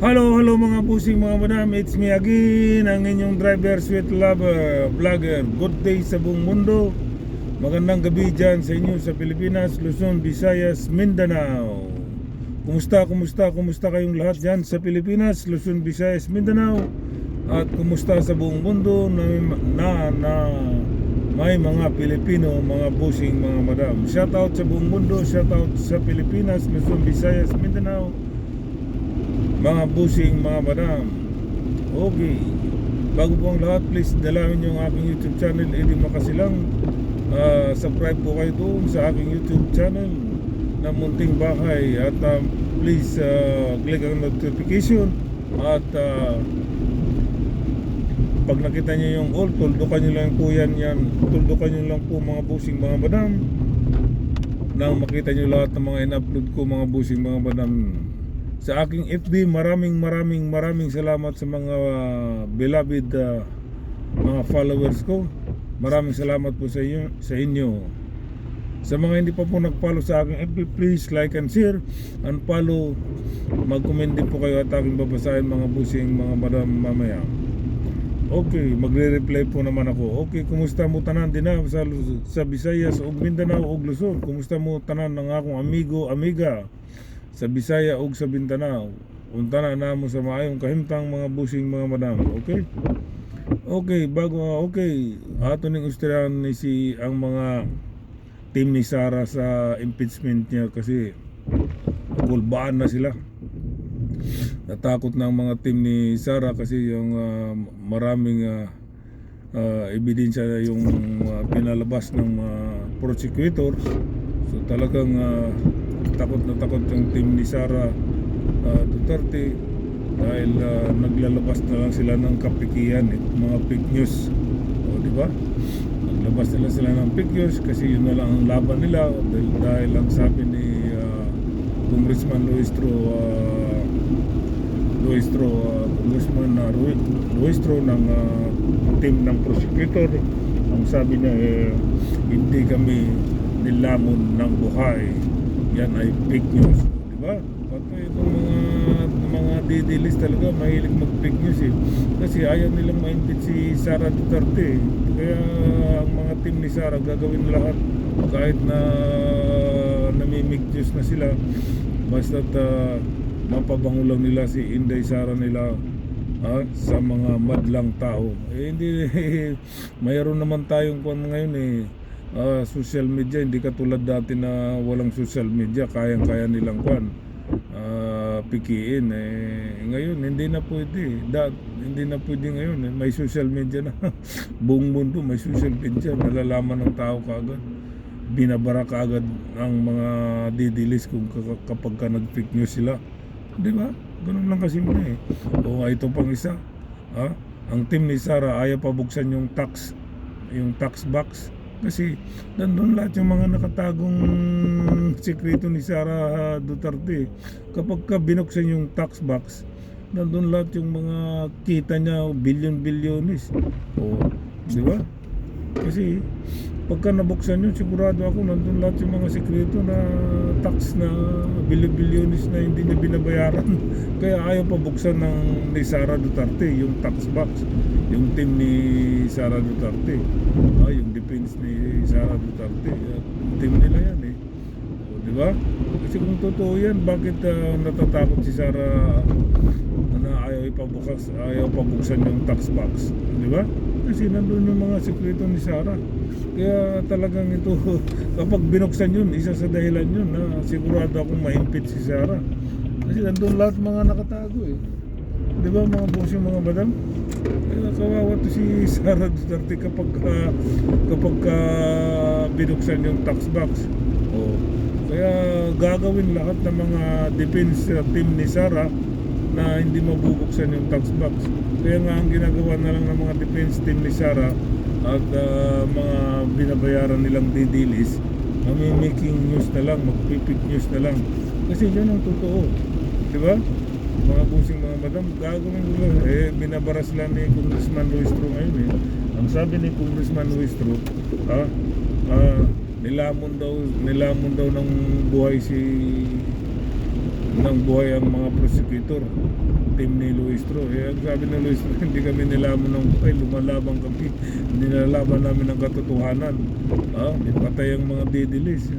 Hello mga pusing mga madam, it's me again, ang inyong driver, sweet lover, vlogger. Good day sa buong mundo. Magandang gabi dyan sa inyo sa Pilipinas, Luzon, Visayas, Mindanao. Kumusta kayong lahat dyan sa Pilipinas, Luzon, Visayas, Mindanao? At kumusta sa buong mundo na may mga Pilipino, mga pusing mga madam. Shout out sa buong mundo, shout out sa Pilipinas, Luzon, Visayas, Mindanao, mga busing, mga madam. Okay, bago po ang lahat, please dalawin yung aking YouTube channel, Eddie Makasilang. Subscribe po kayo doon sa aking YouTube channel na Munting Bahay. At please click ang notification. At pag nakita nyo yung all, tuldukan nyo lang po yan. Tuldukan nyo lang po mga busing, mga madam, nang makita nyo lahat ng mga in-upload ko, mga busing, mga madam. Sa aking FB, maraming salamat sa mga beloved mga followers ko. Maraming salamat po sa inyo. Sa mga hindi pa po nag-follow sa aking FB, please like and share and follow. Mag-comment din po kayo at aking babasahin, mga busing, mga madam, mamaya. Okay, magre-reply po naman ako. Okay, kumusta mo tanan din na sa Visayas o Mindanao o Luzon? Kumusta mo tanan ng akong amigo, amiga sa Bisaya ug sa Mindanao? Unta na mo sa maayong kahimtang, mga busing, mga madam. Okay? Okay, ato ning ustiraan ni ang mga team ni Sara sa impeachment niya kasi kulbaan na sila. Natakot na ang mga team ni Sara kasi yung maraming ebidensya yung pinalabas ng prosecutors. So talagang takot na takot yung team ni Sara Duterte dahil naglalabas na lang sila ng kapikian, mga fake news. O di ba? Naglabas nila sila ng fake news kasi yun na lang ang laban nila dahil ang sabi ni Congressman Congressman Luistro ng team ng prosecutor, ang sabi niya hindi kami nilamon ng buhay, yan ay fake news. Diba? Pati itong mga didilis talaga mahilig mag fake news kasi ayaw nilang ma-impeach si Sara Duterte. Kaya ang mga team ni Sara gagawin lahat kahit na namimig news na sila, basta't mapabango lang nila si Inday Sara nila sa mga madlang tao. Hindi mayroon naman tayong kung ngayon social media, hindi katulad dati na walang social media, kayang-kaya nilang pikiin. Ngayon hindi na pwede ngayon. May social media na. Buong mundo may social media, nalalaman ng tao kaagad, binabara kaagad ang mga didilis kung kapag ka nag-fake news sila. Di ba? Ganun lang kasimple O ito pang isa, ang team ni Sara ayaw pa buksan yung tax box kasi nandun lahat yung mga nakatagong sikreto ni Sara Duterte. Kapag ka binuksan yung tax box, nandun lahat yung mga kita niya, billion-billionis. O, di ba? Kasi pagka nabuksan yun, sigurado ako nandun lahat yung mga sikreto na tax na billion-billionis na hindi niya binabayaran. Kaya ayaw pa buksan ni Sara Duterte yung tax box. Yung team ni Sara Duterte, yung defense ni Sara Duterte, team nila yan o, di ba? Kasi kung totoo yan, bakit natatakot si Sara na ayaw pa buksan yung tax box, di ba? Kasi nandun yung mga sekreto ni Sara. Kaya talagang ito kapag binuksan yun, isa sa dahilan yun na sigurado akong ma-impeach si Sara. Kasi nandun lahat mga nakatago di ba mga boss, yung mga madam? Kaya kawawa to si Sara Duterte kapag binuksan yung tax box. Kaya gagawin lahat ng mga defense team ni Sara na hindi mabubuksan yung tax box. Kaya nga ang ginagawa na lang ng mga defense team ni Sara at mga binabayaran nilang didilis, making news na lang, magpipik news na lang. Kasi yun ang totoo, di ba? Mga busing, mga madam, gagawin ko lang. Binabara sila ni Congressman Luistro ngayon Ang sabi ni Congressman Luistro, nilamon daw ng buhay ng buhay ang mga prosecutor, team ni Luistro. Ang sabi ni Luistro, hindi kami nilamon ng buhay, lumalaban kami, nilalaban namin ang katotohanan. May patay ang mga didilis.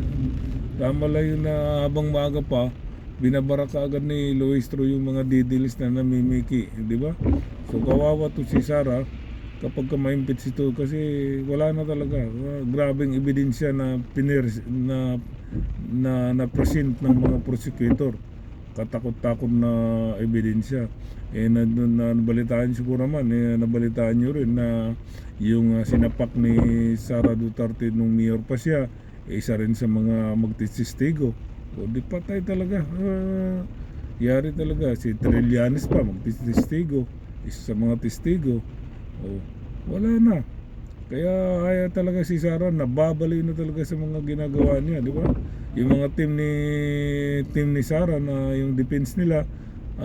Tama lang yun na habang maaga pa, binabara ka agad ni Luistro yung mga didilis na namimiki, di ba? So kawawa to si Sara kapag ka ma-impeach ito kasi wala na talaga. Grabing ebidensya na na present ng mga prosecutor. Katakot-takot na ebidensya. Nabalitaan siguro naman, nabalitaan nyo rin na yung sinapak ni Sara Duterte nung mayor pa siya, isa rin sa mga magtestigo. O di patay talaga. Yari talaga. Si Trillanes pa magtestigo. Isa sa mga testigo. Wala na. Kaya talaga si Sara nababali na talaga sa mga ginagawa niya, di ba? Yung mga team ni Sara na yung defense nila,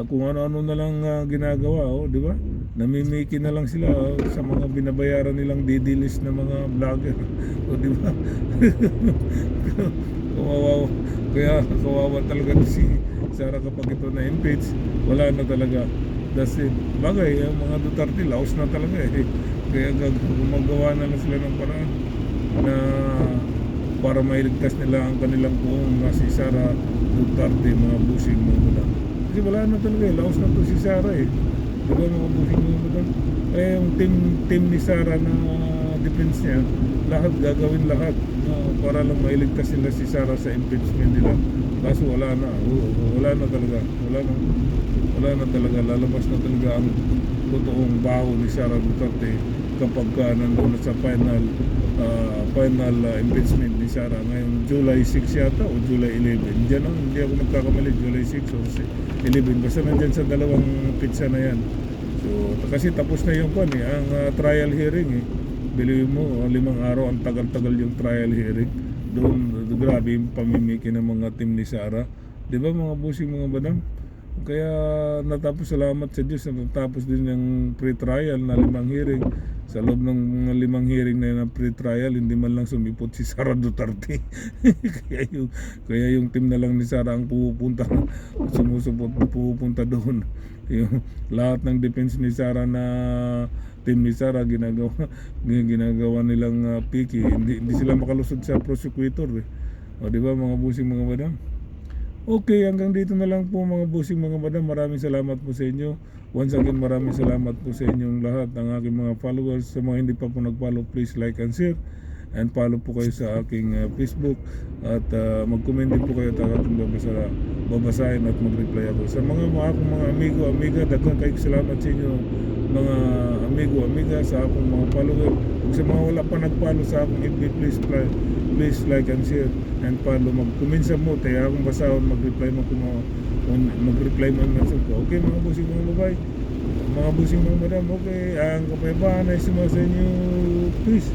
kung ano-ano na lang ginagawa, di ba? Namimiki na lang sila sa mga binabayaran nilang didilis na mga vlogger. Di ba? Kawawa. Kaya kawawa talaga si Sara kapag ito na impeach, wala na talaga. That's it. Bagay, ang mga Duterte, laos na talaga eh. Kaya gumagawa na lang sila ng paraan na para mailigtas nila ang kanilang buong si Sara Duterte, mga busing, mga madam. Kasi wala na talaga eh. Laos na to si Sara eh. Diba mga busing, mga madam? Kaya yung team ni Sara na defense niya, lahat gagawin lahat para lang mailigtas nila si Sara sa impeachment nila. Kaso wala na. Wala na talaga. Wala na talaga. Lalabas na talaga ang totoong baho ni Sara Duterte kapag nandun na sa final impeachment ni Sara ngayong July 6 yata o July 11. Diyan hindi ako nagkakamali, July 6 o 11. Basta nandyan sa dalawang pizza na yan. So, kasi tapos na yung ang trial hearing eh. Bilhin mo, 5 araw, ang tagal-tagal yung trial hearing. Doon, grabe yung pamimiki ng mga team ni Sara. Di ba mga busing, mga badam? Kaya natapos, salamat sa Diyos, natapos din yung pre-trial na 5 hearing. Sa loob ng 5 hearing na yun ng pre-trial, hindi man lang sumipot si Sara Duterte. kaya yung team na lang ni Sara ang pupunta doon. Yung lahat ng defense ni Sara na team ni Sara ginagawa nilang piki, hindi sila makalusot sa prosecutor eh. O di ba mga busing, mga madam? Okay, hanggang dito na lang po mga busing, mga madam. Maraming salamat po sa inyo. Once again, maraming salamat po sa inyong lahat, ang aking mga followers. Sa mga hindi pa po nag-follow, please like and share. And follow po kayo sa aking Facebook. At mag-comment din po kayo at aking babasahin at mag-reply ako. Sa mga akong mga amigo, amiga, daghang kayo salamat sa inyo mga amigo, amiga, sa akong mga follower. Kung sa mga wala pa nag-follow sa akong FB, please like and share and follow. Mag-comment sa mo, tayo akong basahon, mag-reply mo kung mag-reply mo ang message ko. Okay mga busing, mga babay, mga busing, mga madam, okay, ang kapayapaan ay sumasa inyo. Peace.